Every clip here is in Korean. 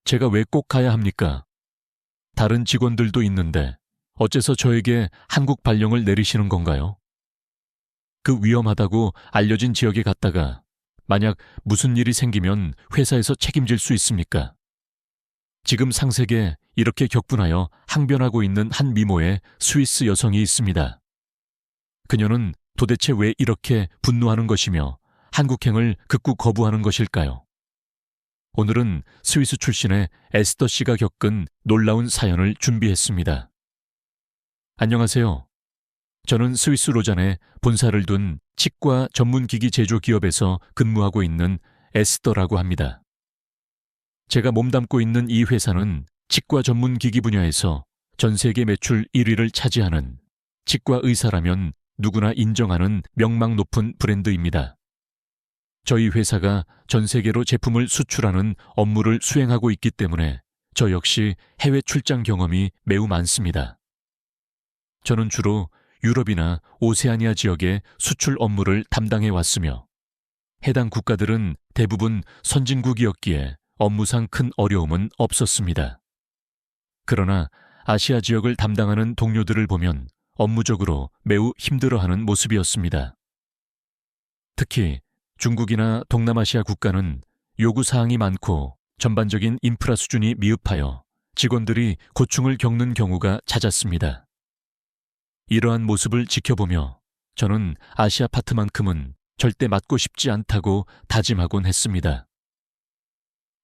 제가 왜 꼭 가야 합니까? 다른 직원들도 있는데 어째서 저에게 한국 발령을 내리시는 건가요? 그 위험하다고 알려진 지역에 갔다가 만약 무슨 일이 생기면 회사에서 책임질 수 있습니까? 지금 상세계 이렇게 격분하여 항변하고 있는 한 미모의 스위스 여성이 있습니다. 그녀는 도대체 왜 이렇게 분노하는 것이며 한국행을 극구 거부하는 것일까요? 오늘은 스위스 출신의 에스더 씨가 겪은 놀라운 사연을 준비했습니다. 안녕하세요. 저는 스위스 로잔에 본사를 둔 치과 전문기기 제조 기업에서 근무하고 있는 에스더라고 합니다. 제가 몸담고 있는 이 회사는 치과 전문기기 분야에서 전 세계 매출 1위를 차지하는 치과 의사라면 누구나 인정하는 명망 높은 브랜드입니다. 저희 회사가 전 세계로 제품을 수출하는 업무를 수행하고 있기 때문에 저 역시 해외 출장 경험이 매우 많습니다. 저는 주로 유럽이나 오세아니아 지역의 수출 업무를 담당해 왔으며 해당 국가들은 대부분 선진국이었기에 업무상 큰 어려움은 없었습니다. 그러나 아시아 지역을 담당하는 동료들을 보면 업무적으로 매우 힘들어하는 모습이었습니다. 특히 중국이나 동남아시아 국가는 요구사항이 많고 전반적인 인프라 수준이 미흡하여 직원들이 고충을 겪는 경우가 잦았습니다. 이러한 모습을 지켜보며 저는 아시아 파트만큼은 절대 맡고 싶지 않다고 다짐하곤 했습니다.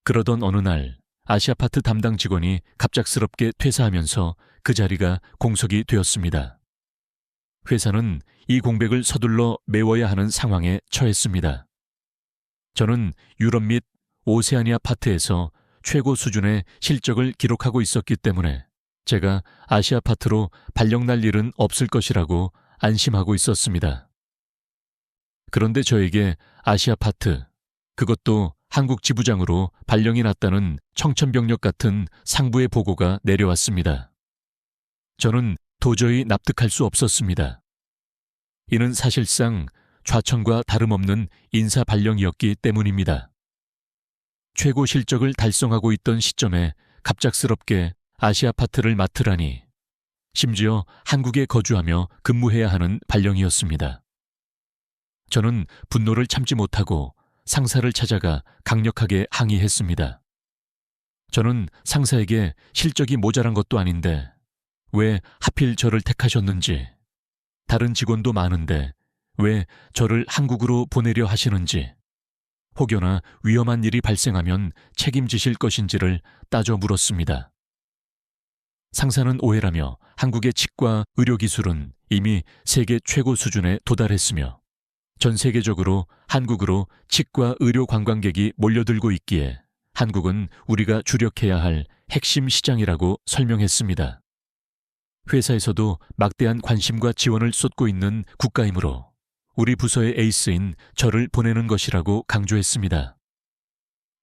그러던 어느 날 아시아 파트 담당 직원이 갑작스럽게 퇴사하면서 그 자리가 공석이 되었습니다. 회사는 이 공백을 서둘러 메워야 하는 상황에 처했습니다. 저는 유럽 및 오세아니아 파트에서 최고 수준의 실적을 기록하고 있었기 때문에 제가 아시아 파트로 발령 날 일은 없을 것이라고 안심하고 있었습니다. 그런데 저에게 아시아 파트, 그것도 한국 지부장으로 발령이 났다는 청천벽력 같은 상부의 보고가 내려왔습니다. 저는 도저히 납득할 수 없었습니다. 이는 사실상 좌천과 다름없는 인사 발령이었기 때문입니다. 최고 실적을 달성하고 있던 시점에 갑작스럽게 아시아 파트를 맡으라니, 심지어 한국에 거주하며 근무해야 하는 발령이었습니다. 저는 분노를 참지 못하고 상사를 찾아가 강력하게 항의했습니다. 저는 상사에게 실적이 모자란 것도 아닌데 왜 하필 저를 택하셨는지, 다른 직원도 많은데 왜 저를 한국으로 보내려 하시는지, 혹여나 위험한 일이 발생하면 책임지실 것인지를 따져 물었습니다. 상사는 오해라며 한국의 치과 의료기술은 이미 세계 최고 수준에 도달했으며 전 세계적으로 한국으로 치과 의료 관광객이 몰려들고 있기에 한국은 우리가 주력해야 할 핵심 시장이라고 설명했습니다. 회사에서도 막대한 관심과 지원을 쏟고 있는 국가이므로 우리 부서의 에이스인 저를 보내는 것이라고 강조했습니다.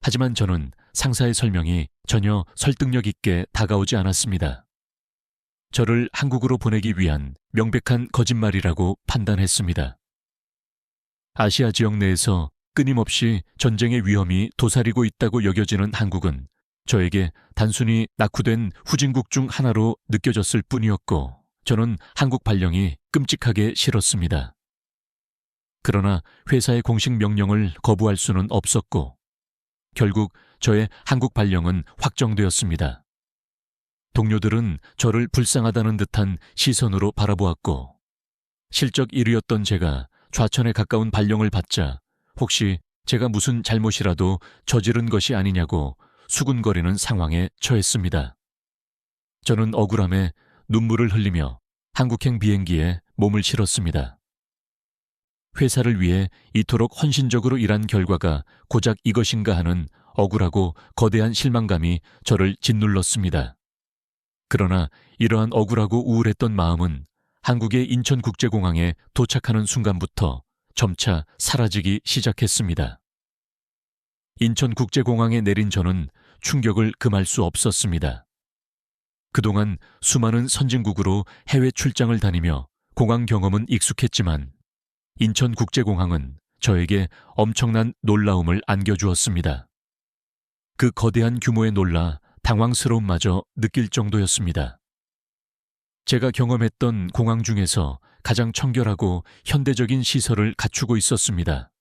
하지만 저는 상사의 설명이 전혀 설득력 있게 다가오지 않았습니다. 저를 한국으로 보내기 위한 명백한 거짓말이라고 판단했습니다. 아시아 지역 내에서 끊임없이 전쟁의 위험이 도사리고 있다고 여겨지는 한국은 저에게 단순히 낙후된 후진국 중 하나로 느껴졌을 뿐이었고 저는 한국 발령이 끔찍하게 싫었습니다. 그러나 회사의 공식 명령을 거부할 수는 없었고 결국 저의 한국 발령은 확정되었습니다. 동료들은 저를 불쌍하다는 듯한 시선으로 바라보았고 실적 1위였던 제가 좌천에 가까운 발령을 받자 혹시 제가 무슨 잘못이라도 저지른 것이 아니냐고 수군거리는 상황에 처했습니다. 저는 억울함에 눈물을 흘리며 한국행 비행기에 몸을 실었습니다. 회사를 위해 이토록 헌신적으로 일한 결과가 고작 이것인가 하는 억울하고 거대한 실망감이 저를 짓눌렀습니다. 그러나 이러한 억울하고 우울했던 마음은 한국의 인천국제공항에 도착하는 순간부터 점차 사라지기 시작했습니다. 인천국제공항에 내린 저는 충격을 금할 수 없었습니다. 그동안 수많은 선진국으로 해외 출장을 다니며 공항 경험은 익숙했지만 인천국제공항은 저에게 엄청난 놀라움을 안겨주었습니다. 그 거대한 규모에 놀라 당황스러움마저 느낄 정도였습니다. 제가 경험했던 공항 중에서 가장 청결하고 현대적인 시설을 갖추고 있었습니다.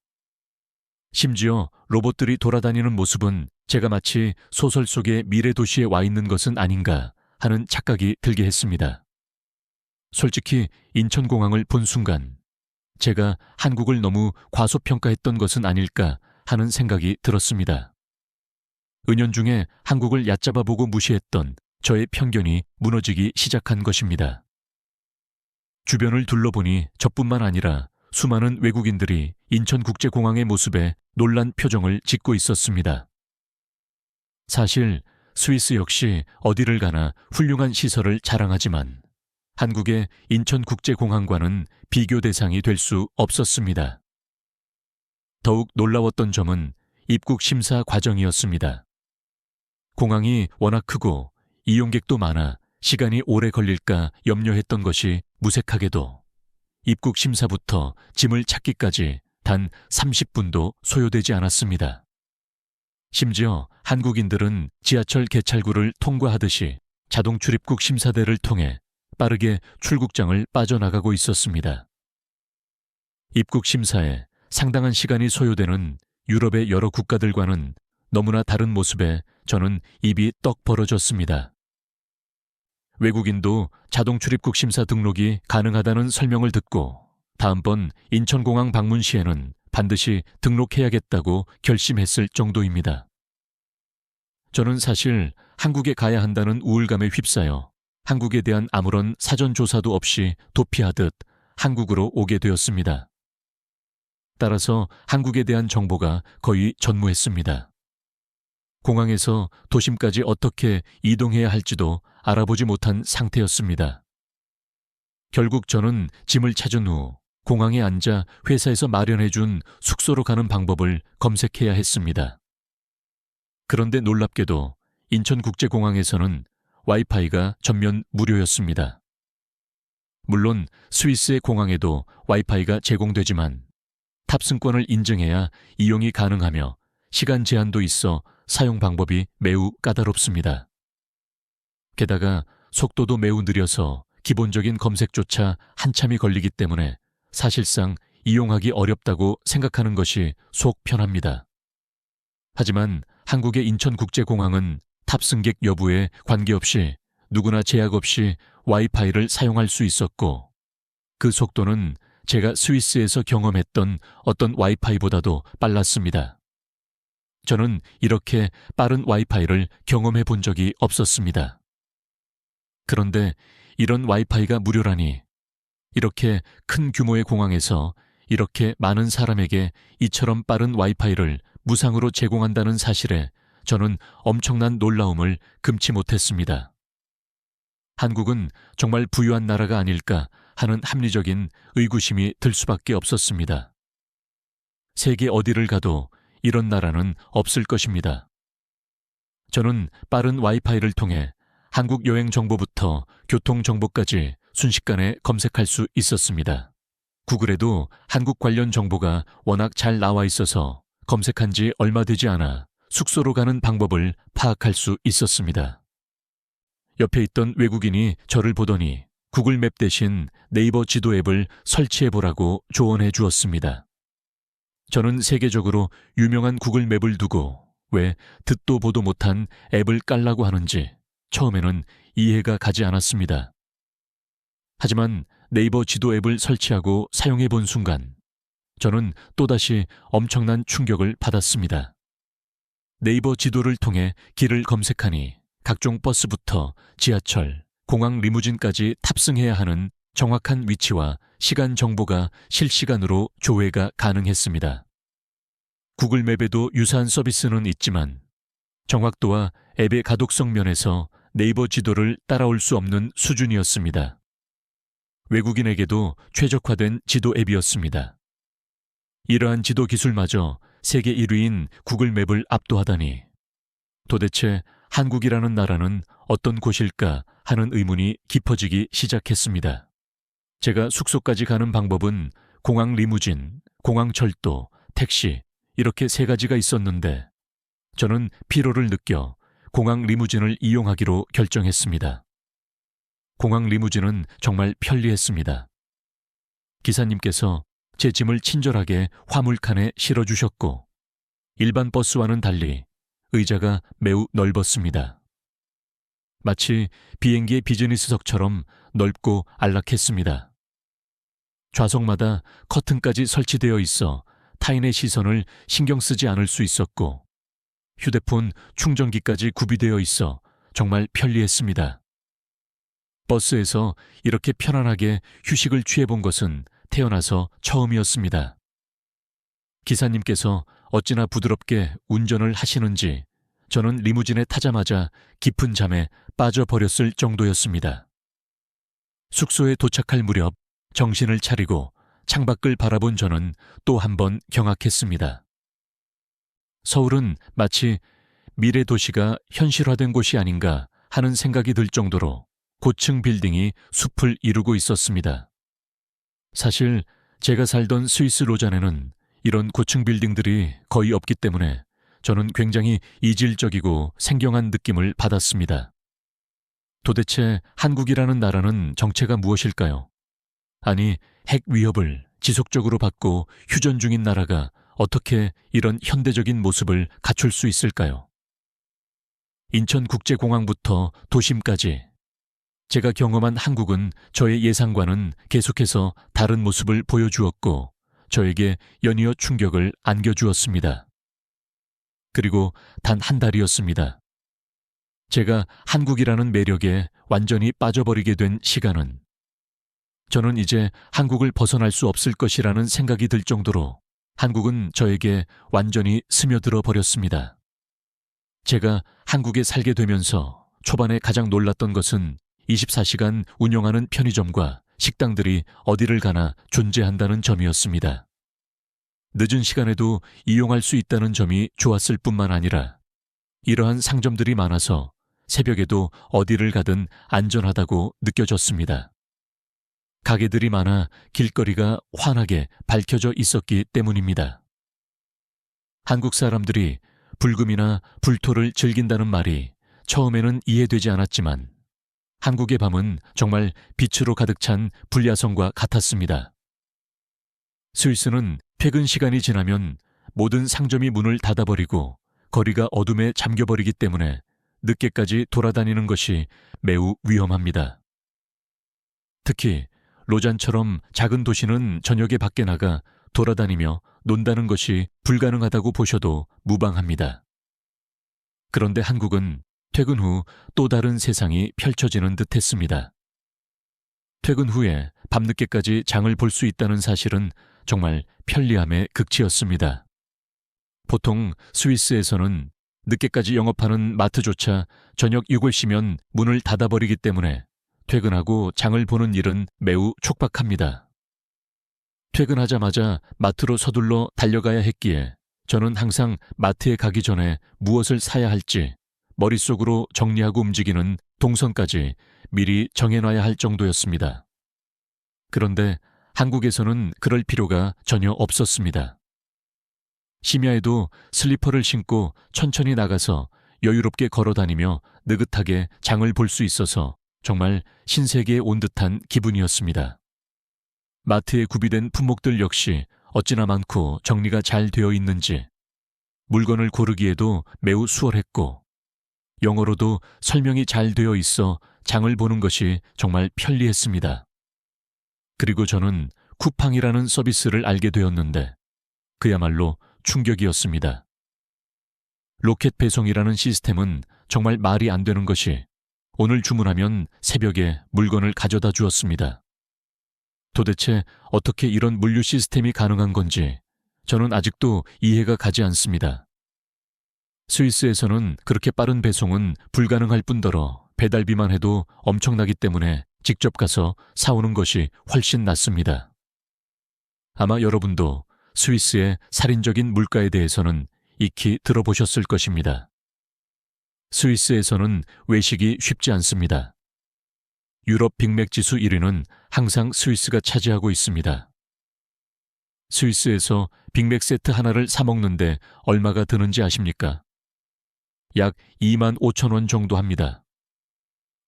심지어 로봇들이 돌아다니는 모습은 제가 마치 소설 속의 미래 도시에 와 있는 것은 아닌가 하는 착각이 들게 했습니다. 솔직히 인천공항을 본 순간 제가 한국을 너무 과소평가했던 것은 아닐까 하는 생각이 들었습니다. 은연중에 한국을 얕잡아보고 무시했던 저의 편견이 무너지기 시작한 것입니다. 주변을 둘러보니 저뿐만 아니라 수많은 외국인들이 인천국제공항의 모습에 놀란 표정을 짓고 있었습니다. 사실 스위스 역시 어디를 가나 훌륭한 시설을 자랑하지만 한국의 인천국제공항과는 비교 대상이 될 수 없었습니다. 더욱 놀라웠던 점은 입국 심사 과정이었습니다. 공항이 워낙 크고 이용객도 많아 시간이 오래 걸릴까 염려했던 것이 무색하게도 입국 심사부터 짐을 찾기까지 단 30분도 소요되지 않았습니다. 심지어 한국인들은 지하철 개찰구를 통과하듯이 자동 출입국 심사대를 통해 빠르게 출국장을 빠져나가고 있었습니다. 입국 심사에 상당한 시간이 소요되는 유럽의 여러 국가들과는 너무나 다른 모습에 저는 입이 떡 벌어졌습니다. 외국인도 자동 출입국 심사 등록이 가능하다는 설명을 듣고 다음번 인천공항 방문 시에는 반드시 등록해야겠다고 결심했을 정도입니다. 저는 사실 한국에 가야 한다는 우울감에 휩싸여 한국에 대한 아무런 사전 조사도 없이 도피하듯 한국으로 오게 되었습니다. 따라서 한국에 대한 정보가 거의 전무했습니다. 공항에서 도심까지 어떻게 이동해야 할지도 알아보지 못한 상태였습니다. 결국 저는 짐을 찾은 후 공항에 앉아 회사에서 마련해준 숙소로 가는 방법을 검색해야 했습니다. 그런데 놀랍게도 인천국제공항에서는 와이파이가 전면 무료였습니다. 물론 스위스의 공항에도 와이파이가 제공되지만 탑승권을 인증해야 이용이 가능하며 시간 제한도 있어 사용 방법이 매우 까다롭습니다. 게다가 속도도 매우 느려서 기본적인 검색조차 한참이 걸리기 때문에 사실상 이용하기 어렵다고 생각하는 것이 속 편합니다. 하지만 한국의 인천국제공항은 탑승객 여부에 관계없이 누구나 제약 없이 와이파이를 사용할 수 있었고 그 속도는 제가 스위스에서 경험했던 어떤 와이파이보다도 빨랐습니다. 저는 이렇게 빠른 와이파이를 경험해 본 적이 없었습니다. 그런데 이런 와이파이가 무료라니 이렇게 큰 규모의 공항에서 이렇게 많은 사람에게 이처럼 빠른 와이파이를 무상으로 제공한다는 사실에 저는 엄청난 놀라움을 금치 못했습니다. 한국은 정말 부유한 나라가 아닐까 하는 합리적인 의구심이 들 수밖에 없었습니다. 세계 어디를 가도 이런 나라는 없을 것입니다. 저는 빠른 와이파이를 통해 한국 여행 정보부터 교통 정보까지 순식간에 검색할 수 있었습니다. 구글에도 한국 관련 정보가 워낙 잘 나와 있어서 검색한 지 얼마 되지 않아 숙소로 가는 방법을 파악할 수 있었습니다. 옆에 있던 외국인이 저를 보더니 구글 맵 대신 네이버 지도 앱을 설치해보라고 조언해 주었습니다. 저는 세계적으로 유명한 구글 맵을 두고 왜 듣도 보도 못한 앱을 깔라고 하는지 처음에는 이해가 가지 않았습니다. 하지만 네이버 지도 앱을 설치하고 사용해 본 순간 저는 또다시 엄청난 충격을 받았습니다. 네이버 지도를 통해 길을 검색하니 각종 버스부터 지하철, 공항 리무진까지 탑승해야 하는 정확한 위치와 시간 정보가 실시간으로 조회가 가능했습니다. 구글 맵에도 유사한 서비스는 있지만 정확도와 앱의 가독성 면에서 네이버 지도를 따라올 수 없는 수준이었습니다. 외국인에게도 최적화된 지도 앱이었습니다. 이러한 지도 기술마저 세계 1위인 구글 맵을 압도하다니 도대체 한국이라는 나라는 어떤 곳일까 하는 의문이 깊어지기 시작했습니다. 제가 숙소까지 가는 방법은 공항 리무진, 공항 철도, 택시 이렇게 세 가지가 있었는데 저는 피로를 느껴 공항 리무진을 이용하기로 결정했습니다. 공항 리무진은 정말 편리했습니다. 기사님께서 제 짐을 친절하게 화물칸에 실어주셨고 일반 버스와는 달리 의자가 매우 넓었습니다. 마치 비행기의 비즈니스석처럼 넓고 안락했습니다. 좌석마다 커튼까지 설치되어 있어 타인의 시선을 신경 쓰지 않을 수 있었고 휴대폰 충전기까지 구비되어 있어 정말 편리했습니다. 버스에서 이렇게 편안하게 휴식을 취해본 것은 태어나서 처음이었습니다. 기사님께서 어찌나 부드럽게 운전을 하시는지 저는 리무진에 타자마자 깊은 잠에 빠져버렸을 정도였습니다. 숙소에 도착할 무렵 정신을 차리고 창밖을 바라본 저는 또 한 번 경악했습니다. 서울은 마치 미래 도시가 현실화된 곳이 아닌가 하는 생각이 들 정도로 고층 빌딩이 숲을 이루고 있었습니다. 사실 제가 살던 스위스 로잔에는 이런 고층 빌딩들이 거의 없기 때문에 저는 굉장히 이질적이고 생경한 느낌을 받았습니다. 도대체 한국이라는 나라는 정체가 무엇일까요? 아니, 핵 위협을 지속적으로 받고 휴전 중인 나라가 어떻게 이런 현대적인 모습을 갖출 수 있을까요? 인천국제공항부터 도심까지 제가 경험한 한국은 저의 예상과는 계속해서 다른 모습을 보여주었고 저에게 연이어 충격을 안겨주었습니다. 그리고 단 한 달이었습니다. 제가 한국이라는 매력에 완전히 빠져버리게 된 시간은 저는 이제 한국을 벗어날 수 없을 것이라는 생각이 들 정도로 한국은 저에게 완전히 스며들어 버렸습니다. 제가 한국에 살게 되면서 초반에 가장 놀랐던 것은 24시간 운영하는 편의점과 식당들이 어디를 가나 존재한다는 점이었습니다. 늦은 시간에도 이용할 수 있다는 점이 좋았을 뿐만 아니라 이러한 상점들이 많아서 새벽에도 어디를 가든 안전하다고 느껴졌습니다. 가게들이 많아 길거리가 환하게 밝혀져 있었기 때문입니다. 한국 사람들이 불금이나 불토를 즐긴다는 말이 처음에는 이해되지 않았지만 한국의 밤은 정말 빛으로 가득 찬 불야성과 같았습니다. 스위스는 퇴근 시간이 지나면 모든 상점이 문을 닫아버리고 거리가 어둠에 잠겨버리기 때문에 늦게까지 돌아다니는 것이 매우 위험합니다. 특히 로잔처럼 작은 도시는 저녁에 밖에 나가 돌아다니며 논다는 것이 불가능하다고 보셔도 무방합니다. 그런데 한국은 퇴근 후 또 다른 세상이 펼쳐지는 듯 했습니다. 퇴근 후에 밤늦게까지 장을 볼 수 있다는 사실은 정말 편리함의 극치였습니다. 보통 스위스에서는 늦게까지 영업하는 마트조차 저녁 6시면 문을 닫아버리기 때문에 퇴근하고 장을 보는 일은 매우 촉박합니다. 퇴근하자마자 마트로 서둘러 달려가야 했기에 저는 항상 마트에 가기 전에 무엇을 사야 할지 머릿속으로 정리하고 움직이는 동선까지 미리 정해놔야 할 정도였습니다. 그런데 한국에서는 그럴 필요가 전혀 없었습니다. 심야에도 슬리퍼를 신고 천천히 나가서 여유롭게 걸어다니며 느긋하게 장을 볼 수 있어서 정말 신세계에 온 듯한 기분이었습니다. 마트에 구비된 품목들 역시 어찌나 많고 정리가 잘 되어 있는지 물건을 고르기에도 매우 수월했고 영어로도 설명이 잘 되어 있어 장을 보는 것이 정말 편리했습니다. 그리고 저는 쿠팡이라는 서비스를 알게 되었는데 그야말로 충격이었습니다. 로켓 배송이라는 시스템은 정말 말이 안 되는 것이 오늘 주문하면 새벽에 물건을 가져다 주었습니다. 도대체 어떻게 이런 물류 시스템이 가능한 건지 저는 아직도 이해가 가지 않습니다. 스위스에서는 그렇게 빠른 배송은 불가능할 뿐더러 배달비만 해도 엄청나기 때문에 직접 가서 사오는 것이 훨씬 낫습니다. 아마 여러분도 스위스의 살인적인 물가에 대해서는 익히 들어보셨을 것입니다. 스위스에서는 외식이 쉽지 않습니다. 유럽 빅맥지수 1위는 항상 스위스가 차지하고 있습니다. 스위스에서 빅맥 세트 하나를 사 먹는데 얼마가 드는지 아십니까? 약 2만 5천 원 정도 합니다.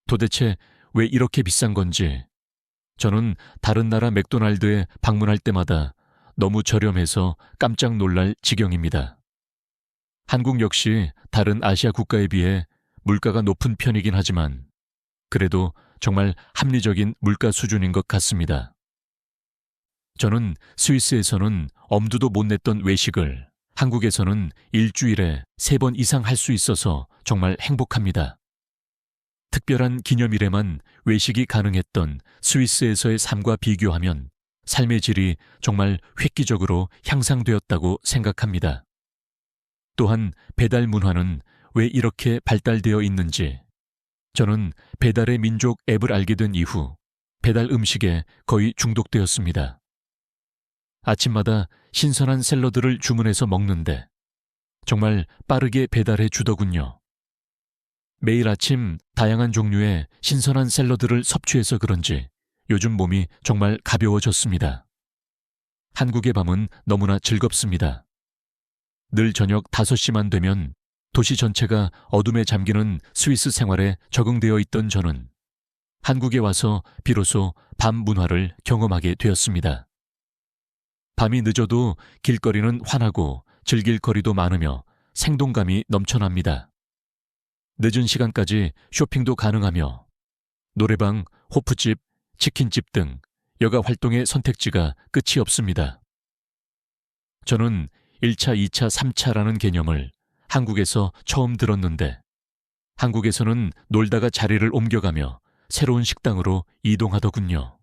도대체 왜 이렇게 비싼 건지 저는 다른 나라 맥도날드에 방문할 때마다 너무 저렴해서 깜짝 놀랄 지경입니다. 한국 역시 다른 아시아 국가에 비해 물가가 높은 편이긴 하지만 그래도 정말 합리적인 물가 수준인 것 같습니다. 저는 스위스에서는 엄두도 못 냈던 외식을 한국에서는 일주일에 3번 이상 할 수 있어서 정말 행복합니다. 특별한 기념일에만 외식이 가능했던 스위스에서의 삶과 비교하면 삶의 질이 정말 획기적으로 향상되었다고 생각합니다. 또한 배달 문화는 왜 이렇게 발달되어 있는지 저는 배달의 민족 앱을 알게 된 이후 배달 음식에 거의 중독되었습니다. 아침마다 신선한 샐러드를 주문해서 먹는데 정말 빠르게 배달해 주더군요. 매일 아침 다양한 종류의 신선한 샐러드를 섭취해서 그런지 요즘 몸이 정말 가벼워졌습니다. 한국의 밤은 너무나 즐겁습니다. 늘 저녁 5시만 되면 도시 전체가 어둠에 잠기는 스위스 생활에 적응되어 있던 저는 한국에 와서 비로소 밤 문화를 경험하게 되었습니다. 밤이 늦어도 길거리는 환하고 즐길 거리도 많으며 생동감이 넘쳐납니다. 늦은 시간까지 쇼핑도 가능하며 노래방, 호프집, 치킨집 등 여가 활동의 선택지가 끝이 없습니다. 저는 1차, 2차, 3차라는 개념을 한국에서 처음 들었는데 한국에서는 놀다가 자리를 옮겨가며 새로운 식당으로 이동하더군요.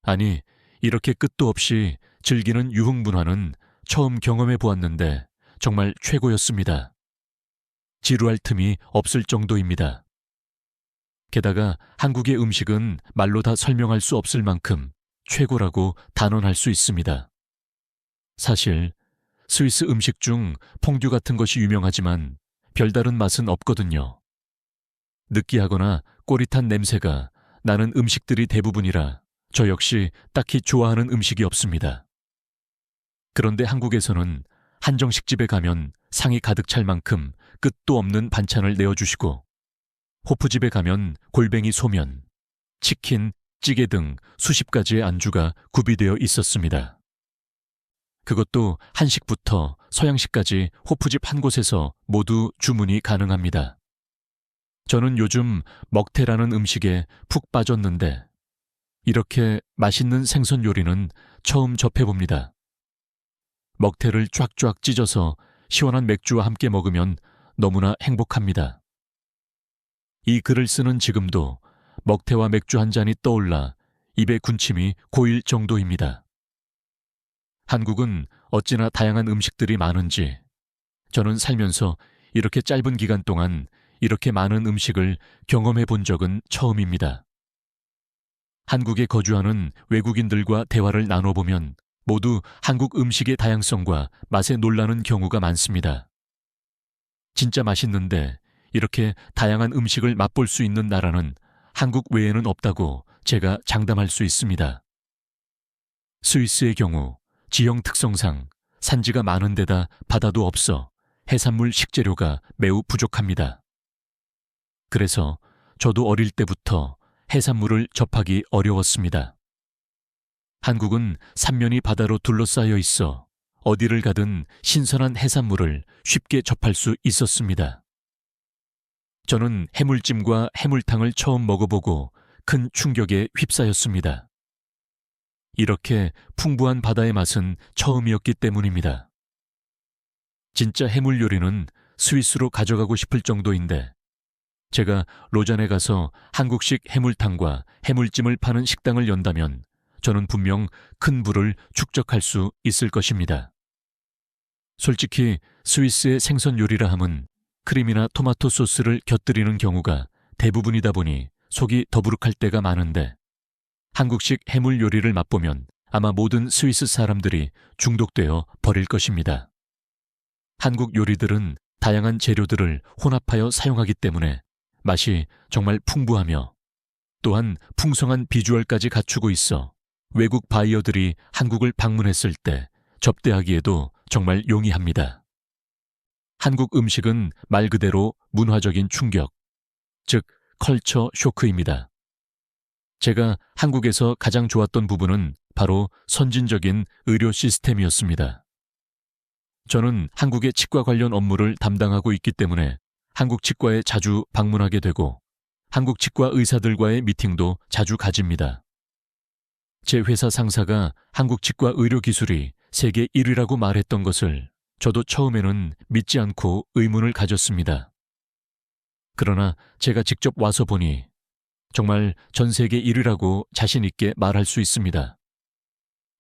아니, 이렇게 끝도 없이 즐기는 유흥 문화는 처음 경험해 보았는데 정말 최고였습니다. 지루할 틈이 없을 정도입니다. 게다가 한국의 음식은 말로 다 설명할 수 없을 만큼 최고라고 단언할 수 있습니다. 사실 스위스 음식 중 퐁듀 같은 것이 유명하지만 별다른 맛은 없거든요. 느끼하거나 꼬릿한 냄새가 나는 음식들이 대부분이라 저 역시 딱히 좋아하는 음식이 없습니다. 그런데 한국에서는 한정식집에 가면 상이 가득 찰 만큼 끝도 없는 반찬을 내어주시고 호프집에 가면 골뱅이 소면, 치킨, 찌개 등 수십 가지의 안주가 구비되어 있었습니다. 그것도 한식부터 서양식까지 호프집 한 곳에서 모두 주문이 가능합니다. 저는 요즘 먹태라는 음식에 푹 빠졌는데 이렇게 맛있는 생선 요리는 처음 접해봅니다. 먹태를 쫙쫙 찢어서 시원한 맥주와 함께 먹으면 너무나 행복합니다. 이 글을 쓰는 지금도 먹태와 맥주 한 잔이 떠올라 입에 군침이 고일 정도입니다. 한국은 어찌나 다양한 음식들이 많은지 저는 살면서 이렇게 짧은 기간 동안 이렇게 많은 음식을 경험해 본 적은 처음입니다. 한국에 거주하는 외국인들과 대화를 나눠보면 모두 한국 음식의 다양성과 맛에 놀라는 경우가 많습니다. 진짜 맛있는데 이렇게 다양한 음식을 맛볼 수 있는 나라는 한국 외에는 없다고 제가 장담할 수 있습니다. 스위스의 경우 지형 특성상 산지가 많은 데다 바다도 없어 해산물 식재료가 매우 부족합니다. 그래서 저도 어릴 때부터 해산물을 접하기 어려웠습니다. 한국은 삼면이 바다로 둘러싸여 있어 어디를 가든 신선한 해산물을 쉽게 접할 수 있었습니다. 저는 해물찜과 해물탕을 처음 먹어보고 큰 충격에 휩싸였습니다. 이렇게 풍부한 바다의 맛은 처음이었기 때문입니다. 진짜 해물 요리는 스위스로 가져가고 싶을 정도인데 제가 로잔에 가서 한국식 해물탕과 해물찜을 파는 식당을 연다면 저는 분명 큰 부를 축적할 수 있을 것입니다. 솔직히 스위스의 생선 요리라 함은 크림이나 토마토 소스를 곁들이는 경우가 대부분이다 보니 속이 더부룩할 때가 많은데 한국식 해물 요리를 맛보면 아마 모든 스위스 사람들이 중독되어 버릴 것입니다. 한국 요리들은 다양한 재료들을 혼합하여 사용하기 때문에 맛이 정말 풍부하며 또한 풍성한 비주얼까지 갖추고 있어 외국 바이어들이 한국을 방문했을 때 접대하기에도 정말 용이합니다. 한국 음식은 말 그대로 문화적인 충격, 즉 컬처 쇼크입니다. 제가 한국에서 가장 좋았던 부분은 바로 선진적인 의료 시스템이었습니다. 저는 한국의 치과 관련 업무를 담당하고 있기 때문에 한국 치과에 자주 방문하게 되고 한국 치과 의사들과의 미팅도 자주 가집니다. 제 회사 상사가 한국 치과 의료 기술이 세계 1위라고 말했던 것을 저도 처음에는 믿지 않고 의문을 가졌습니다. 그러나 제가 직접 와서 보니 정말 전 세계 1위라고 자신 있게 말할 수 있습니다.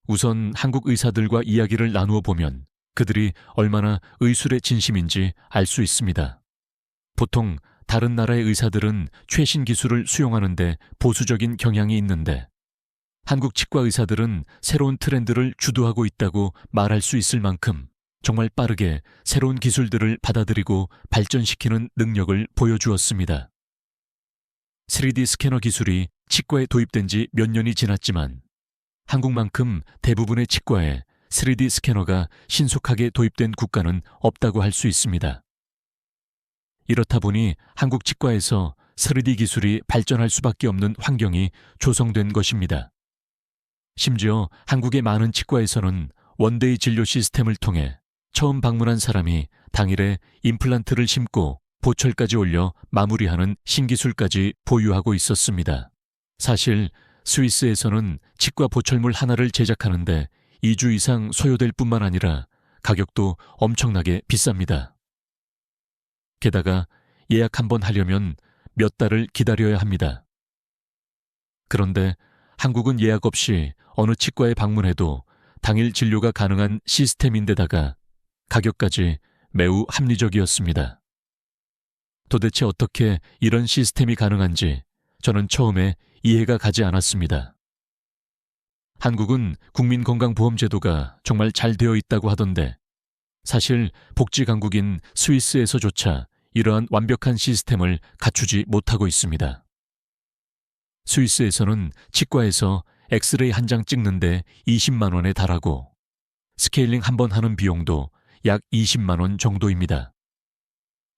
우선 한국 의사들과 이야기를 나누어 보면 그들이 얼마나 의술의 진심인지 알 수 있습니다. 보통 다른 나라의 의사들은 최신 기술을 수용하는데 보수적인 경향이 있는데 한국 치과 의사들은 새로운 트렌드를 주도하고 있다고 말할 수 있을 만큼 정말 빠르게 새로운 기술들을 받아들이고 발전시키는 능력을 보여주었습니다. 3D 스캐너 기술이 치과에 도입된 지 몇 년이 지났지만 한국만큼 대부분의 치과에 3D 스캐너가 신속하게 도입된 국가는 없다고 할 수 있습니다. 이렇다 보니 한국 치과에서 3D 기술이 발전할 수밖에 없는 환경이 조성된 것입니다. 심지어 한국의 많은 치과에서는 원데이 진료 시스템을 통해 처음 방문한 사람이 당일에 임플란트를 심고 보철까지 올려 마무리하는 신기술까지 보유하고 있었습니다. 사실 스위스에서는 치과 보철물 하나를 제작하는데 2주 이상 소요될 뿐만 아니라 가격도 엄청나게 비쌉니다. 게다가 예약 한번 하려면 몇 달을 기다려야 합니다. 그런데 한국은 예약 없이 어느 치과에 방문해도 당일 진료가 가능한 시스템인데다가 가격까지 매우 합리적이었습니다. 도대체 어떻게 이런 시스템이 가능한지 저는 처음에 이해가 가지 않았습니다. 한국은 국민건강보험제도가 정말 잘 되어 있다고 하던데 사실 복지 강국인 스위스에서조차 이러한 완벽한 시스템을 갖추지 못하고 있습니다. 스위스에서는 치과에서 엑스레이 한 장 찍는데 20만 원에 달하고 스케일링 한 번 하는 비용도 약 20만 원 정도입니다.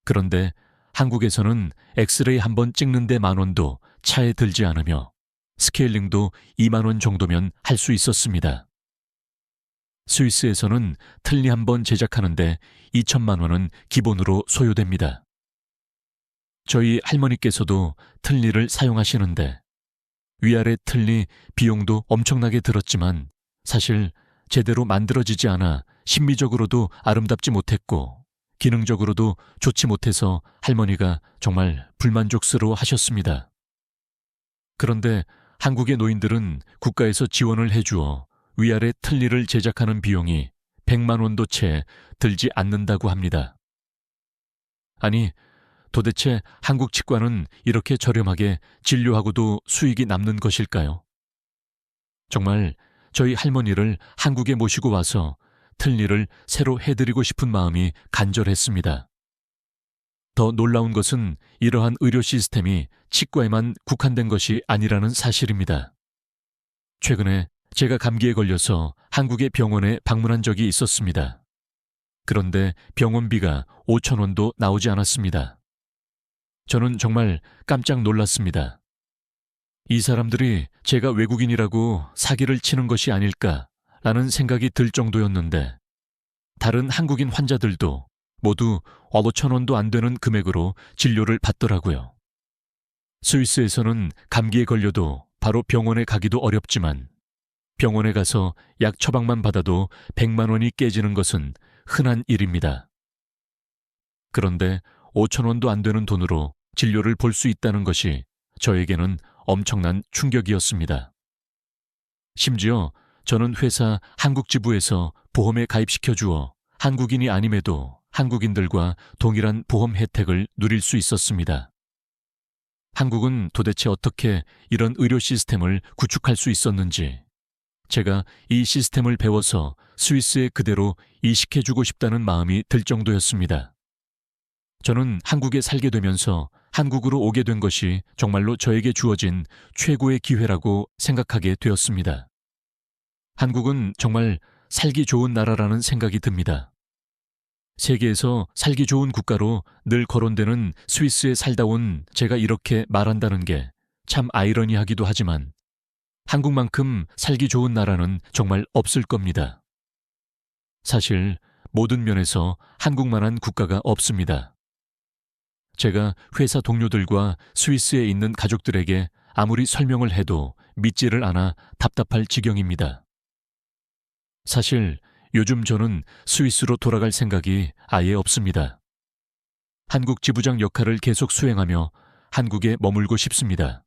그런데 한국에서는 엑스레이 한 번 찍는데 10,000원도 차에 들지 않으며 스케일링도 2만 원 정도면 할 수 있었습니다. 스위스에서는 틀니 한 번 제작하는데 2천만 원은 기본으로 소요됩니다. 저희 할머니께서도 틀니를 사용하시는데 위아래 틀니 비용도 엄청나게 들었지만 사실 제대로 만들어지지 않아 심미적으로도 아름답지 못했고 기능적으로도 좋지 못해서 할머니가 정말 불만족스러워 하셨습니다. 그런데 한국의 노인들은 국가에서 지원을 해주어 위아래 틀니를 제작하는 비용이 100만 원도 채 들지 않는다고 합니다. 아니, 도대체 한국 치과는 이렇게 저렴하게 진료하고도 수익이 남는 것일까요? 정말 저희 할머니를 한국에 모시고 와서 틀니를 새로 해드리고 싶은 마음이 간절했습니다. 더 놀라운 것은 이러한 의료 시스템이 치과에만 국한된 것이 아니라는 사실입니다. 최근에 제가 감기에 걸려서 한국의 병원에 방문한 적이 있었습니다. 그런데 병원비가 5,000원도 나오지 않았습니다. 저는 정말 깜짝 놀랐습니다. 이 사람들이 제가 외국인이라고 사기를 치는 것이 아닐까라는 생각이 들 정도였는데 다른 한국인 환자들도 모두 5,000원도 안 되는 금액으로 진료를 받더라고요. 스위스에서는 감기에 걸려도 바로 병원에 가기도 어렵지만 병원에 가서 약 처방만 받아도 100만 원이 깨지는 것은 흔한 일입니다. 그런데 5,000원도 안 되는 돈으로 진료를 볼 수 있다는 것이 저에게는 엄청난 충격이었습니다. 심지어 저는 회사 한국지부에서 보험에 가입시켜 주어 한국인이 아님에도 한국인들과 동일한 보험 혜택을 누릴 수 있었습니다. 한국은 도대체 어떻게 이런 의료 시스템을 구축할 수 있었는지 제가 이 시스템을 배워서 스위스에 그대로 이식해주고 싶다는 마음이 들 정도였습니다. 저는 한국에 살게 되면서 한국으로 오게 된 것이 정말로 저에게 주어진 최고의 기회라고 생각하게 되었습니다. 한국은 정말 살기 좋은 나라라는 생각이 듭니다. 세계에서 살기 좋은 국가로 늘 거론되는 스위스에 살다 온 제가 이렇게 말한다는 게 참 아이러니하기도 하지만 한국만큼 살기 좋은 나라는 정말 없을 겁니다. 사실 모든 면에서 한국만한 국가가 없습니다. 제가 회사 동료들과 스위스에 있는 가족들에게 아무리 설명을 해도 믿지를 않아 답답할 지경입니다. 사실 요즘 저는 스위스로 돌아갈 생각이 아예 없습니다. 한국 지부장 역할을 계속 수행하며 한국에 머물고 싶습니다.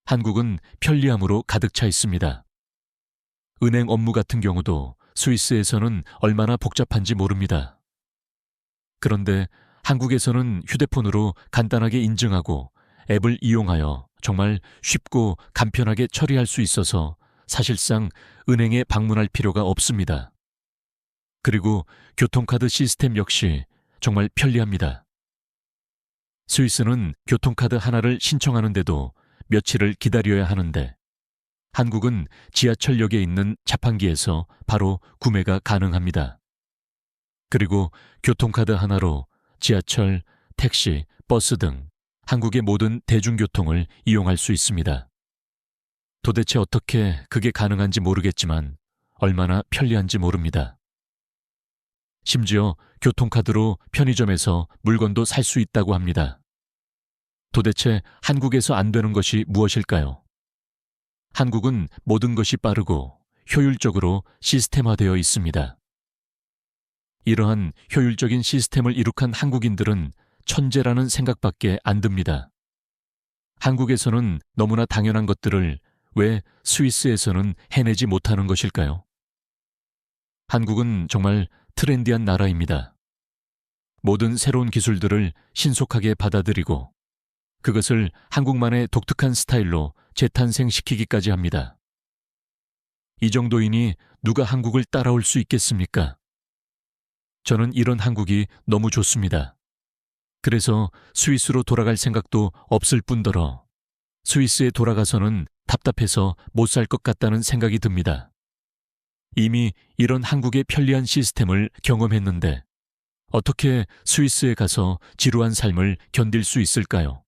한국은 편리함으로 가득 차 있습니다. 은행 업무 같은 경우도 스위스에서는 얼마나 복잡한지 모릅니다. 그런데 한국에서는 휴대폰으로 간단하게 인증하고 앱을 이용하여 정말 쉽고 간편하게 처리할 수 있어서 사실상 은행에 방문할 필요가 없습니다. 그리고 교통카드 시스템 역시 정말 편리합니다. 스위스는 교통카드 하나를 신청하는데도 며칠을 기다려야 하는데 한국은 지하철역에 있는 자판기에서 바로 구매가 가능합니다. 그리고 교통카드 하나로 지하철, 택시, 버스 등 한국의 모든 대중교통을 이용할 수 있습니다. 도대체 어떻게 그게 가능한지 모르겠지만 얼마나 편리한지 모릅니다. 심지어 교통카드로 편의점에서 물건도 살 수 있다고 합니다. 도대체 한국에서 안 되는 것이 무엇일까요? 한국은 모든 것이 빠르고 효율적으로 시스템화되어 있습니다. 이러한 효율적인 시스템을 이룩한 한국인들은 천재라는 생각밖에 안 듭니다. 한국에서는 너무나 당연한 것들을 왜 스위스에서는 해내지 못하는 것일까요? 한국은 정말 트렌디한 나라입니다. 모든 새로운 기술들을 신속하게 받아들이고 그것을 한국만의 독특한 스타일로 재탄생시키기까지 합니다. 이 정도이니 누가 한국을 따라올 수 있겠습니까? 저는 이런 한국이 너무 좋습니다. 그래서 스위스로 돌아갈 생각도 없을 뿐더러 스위스에 돌아가서는 답답해서 못 살 것 같다는 생각이 듭니다. 이미 이런 한국의 편리한 시스템을 경험했는데 어떻게 스위스에 가서 지루한 삶을 견딜 수 있을까요?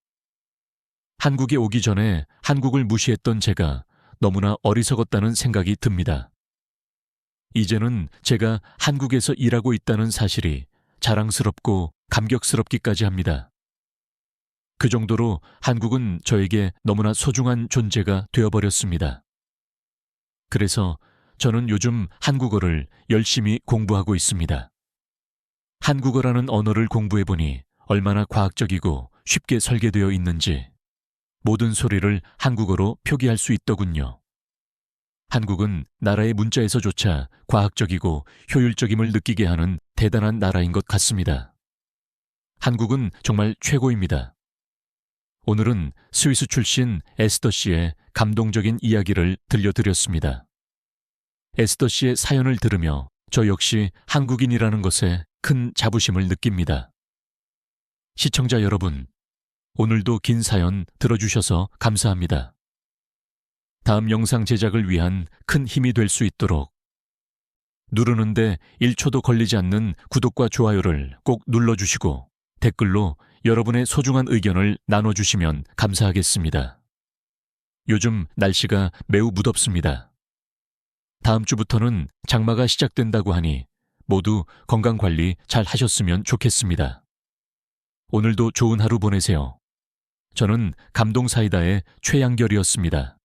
한국에 오기 전에 한국을 무시했던 제가 너무나 어리석었다는 생각이 듭니다. 이제는 제가 한국에서 일하고 있다는 사실이 자랑스럽고 감격스럽기까지 합니다. 그 정도로 한국은 저에게 너무나 소중한 존재가 되어버렸습니다. 그래서 저는 요즘 한국어를 열심히 공부하고 있습니다. 한국어라는 언어를 공부해보니 얼마나 과학적이고 쉽게 설계되어 있는지 모든 소리를 한국어로 표기할 수 있더군요. 한국은 나라의 문자에서조차 과학적이고 효율적임을 느끼게 하는 대단한 나라인 것 같습니다. 한국은 정말 최고입니다. 오늘은 스위스 출신 에스더 씨의 감동적인 이야기를 들려드렸습니다. 에스더 씨의 사연을 들으며 저 역시 한국인이라는 것에 큰 자부심을 느낍니다. 시청자 여러분, 오늘도 긴 사연 들어주셔서 감사합니다. 다음 영상 제작을 위한 큰 힘이 될 수 있도록 누르는데 1초도 걸리지 않는 구독과 좋아요를 꼭 눌러주시고 댓글로 여러분의 소중한 의견을 나눠주시면 감사하겠습니다. 요즘 날씨가 매우 무덥습니다. 다음 주부터는 장마가 시작된다고 하니 모두 건강관리 잘 하셨으면 좋겠습니다. 오늘도 좋은 하루 보내세요. 저는 감동사이다의 최양결이었습니다.